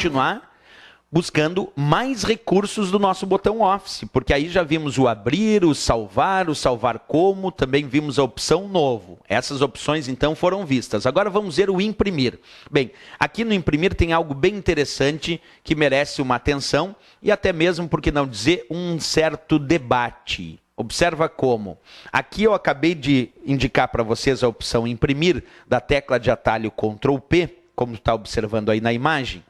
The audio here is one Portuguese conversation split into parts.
continuar buscando mais recursos do nosso botão Office, porque aí já vimos o abrir, o salvar como, também vimos a opção novo. Essas opções então foram vistas. Agora vamos ver o imprimir. Bem, aqui no imprimir tem algo bem interessante que merece uma atenção e até mesmo, por que não dizer, um certo debate. Observa como. Aqui eu acabei de indicar para vocês a opção imprimir da tecla de atalho Ctrl P, como está observando aí na imagem.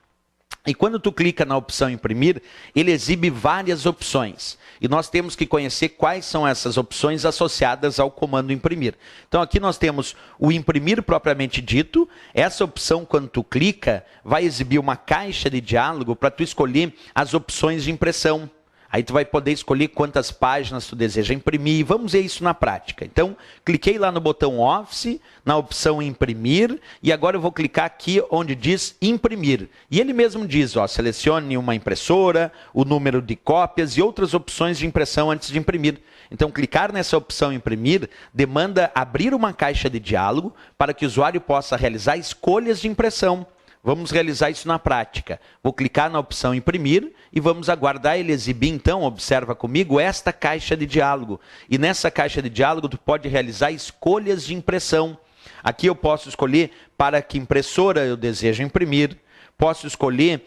E quando tu clica na opção imprimir, ele exibe várias opções. E nós temos que conhecer quais são essas opções associadas ao comando imprimir. Então aqui nós temos o imprimir propriamente dito. Essa opção, quando tu clica, vai exibir uma caixa de diálogo para tu escolher as opções de impressão. Aí tu vai poder escolher quantas páginas tu deseja imprimir e vamos ver isso na prática. Então, cliquei lá no botão Office, na opção imprimir e agora eu vou clicar aqui onde diz imprimir. E ele mesmo diz, ó, selecione uma impressora, o número de cópias e outras opções de impressão antes de imprimir. Então, clicar nessa opção imprimir demanda abrir uma caixa de diálogo para que o usuário possa realizar escolhas de impressão. Vamos realizar isso na prática. Vou clicar na opção imprimir e vamos aguardar ele exibir, então, observa comigo, esta caixa de diálogo. E nessa caixa de diálogo, tu pode realizar escolhas de impressão. Aqui eu posso escolher para que impressora eu desejo imprimir. Posso escolher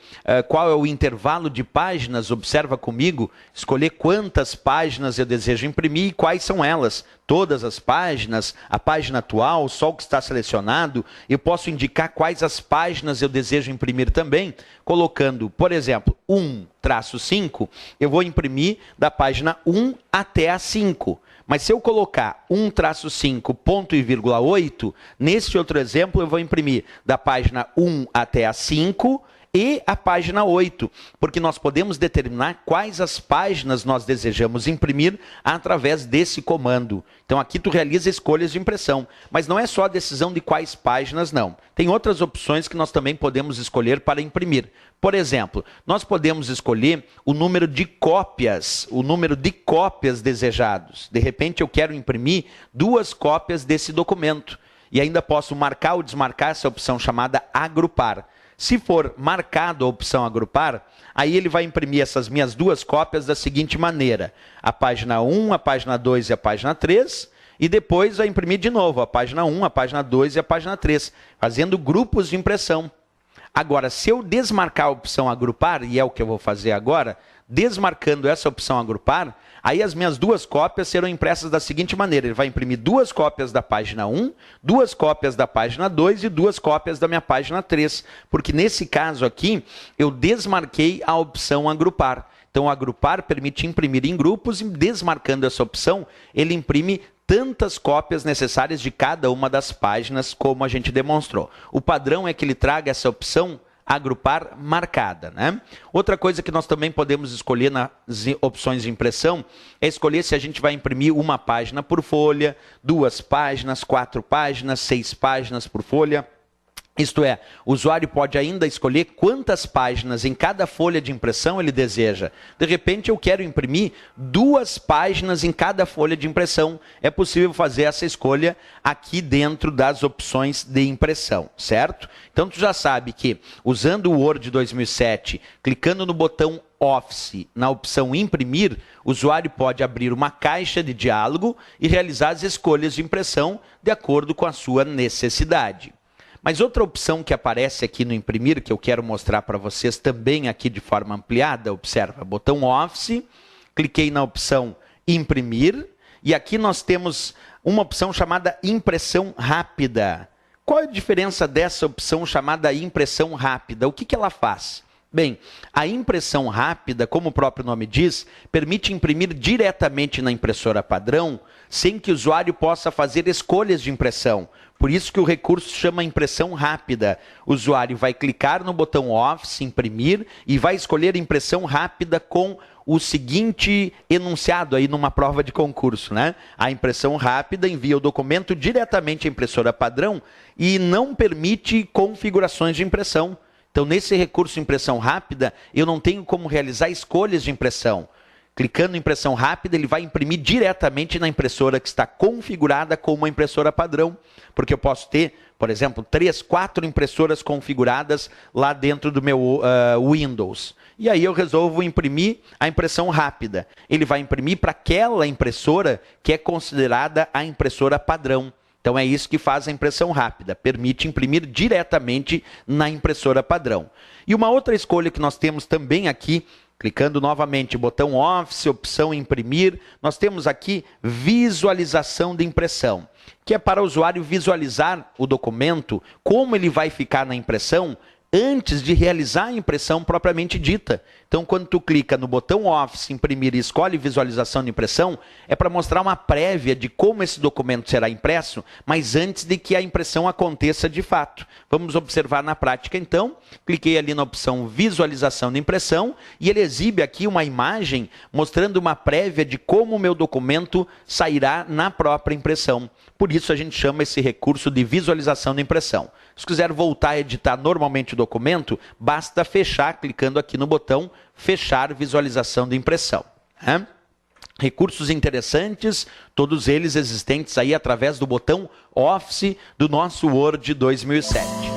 qual é o intervalo de páginas, observa comigo, escolher quantas páginas eu desejo imprimir e quais são elas. Todas as páginas, a página atual, só o que está selecionado. Eu posso indicar quais as páginas eu desejo imprimir também, colocando, por exemplo, 1-5, eu vou imprimir da página 1 até a 5. Mas se eu colocar 1-5, ponto e vírgula 8, neste outro exemplo eu vou imprimir da página 1 até a 5 e a página 8, porque nós podemos determinar quais as páginas nós desejamos imprimir através desse comando. Então aqui tu realiza escolhas de impressão, mas não é só a decisão de quais páginas, não. Tem outras opções que nós também podemos escolher para imprimir. Por exemplo, nós podemos escolher o número de cópias desejados. De repente eu quero imprimir 2 cópias desse documento e ainda posso marcar ou desmarcar essa opção chamada agrupar. Se for marcado a opção agrupar, aí ele vai imprimir essas minhas 2 cópias da seguinte maneira. A página 1, a página 2 e a página 3, e depois vai imprimir de novo a página 1, a página 2 e a página 3, fazendo grupos de impressão. Agora, se eu desmarcar a opção agrupar, e é o que eu vou fazer agora, desmarcando essa opção agrupar, aí as minhas 2 cópias serão impressas da seguinte maneira. Ele vai imprimir 2 cópias da página 1, 2 cópias da página 2 e 2 cópias da minha página 3. Porque nesse caso aqui, eu desmarquei a opção agrupar. Então, agrupar permite imprimir em grupos e desmarcando essa opção, ele imprime tantas cópias necessárias de cada uma das páginas, como a gente demonstrou. O padrão é que ele traga essa opção agrupar marcada, né? Outra coisa que nós também podemos escolher nas opções de impressão é escolher se a gente vai imprimir uma página por folha, 2 páginas, 4 páginas, 6 páginas por folha. Isto é, o usuário pode ainda escolher quantas páginas em cada folha de impressão ele deseja. De repente, eu quero imprimir 2 páginas em cada folha de impressão. É possível fazer essa escolha aqui dentro das opções de impressão, certo? Então, tu já sabe que, usando o Word 2007, clicando no botão Office, na opção imprimir, o usuário pode abrir uma caixa de diálogo e realizar as escolhas de impressão de acordo com a sua necessidade. Mas outra opção que aparece aqui no imprimir, que eu quero mostrar para vocês também aqui de forma ampliada, observa, botão Office, cliquei na opção imprimir, e aqui nós temos uma opção chamada impressão rápida. Qual é a diferença dessa opção chamada impressão rápida? O que ela faz? Bem, a impressão rápida, como o próprio nome diz, permite imprimir diretamente na impressora padrão, sem que o usuário possa fazer escolhas de impressão. Por isso que o recurso chama impressão rápida. O usuário vai clicar no botão Office, imprimir, e vai escolher impressão rápida com o seguinte enunciado aí numa prova de concurso, né? A impressão rápida envia o documento diretamente à impressora padrão e não permite configurações de impressão. Então, nesse recurso impressão rápida, eu não tenho como realizar escolhas de impressão. Clicando em impressão rápida, ele vai imprimir diretamente na impressora que está configurada como uma impressora padrão, porque eu posso ter, por exemplo, 3, 4 impressoras configuradas lá dentro do meu Windows. E aí eu resolvo imprimir a impressão rápida. Ele vai imprimir para aquela impressora que é considerada a impressora padrão. Então é isso que faz a impressão rápida, permite imprimir diretamente na impressora padrão. E uma outra escolha que nós temos também aqui, clicando novamente, botão Office, opção Imprimir, nós temos aqui Visualização de impressão, que é para o usuário visualizar o documento, como ele vai ficar na impressão, antes de realizar a impressão propriamente dita. Então, quando tu clica no botão Office, Imprimir e escolhe Visualização de impressão, é para mostrar uma prévia de como esse documento será impresso, mas antes de que a impressão aconteça de fato. Vamos observar na prática, então. Cliquei ali na opção Visualização de impressão e ele exibe aqui uma imagem mostrando uma prévia de como o meu documento sairá na própria impressão. Por isso, a gente chama esse recurso de visualização de impressão. Se quiser voltar a editar normalmente o documento, basta fechar, clicando aqui no botão Fechar Visualização de Impressão. Recursos interessantes, todos eles existentes aí através do botão Office do nosso Word 2007.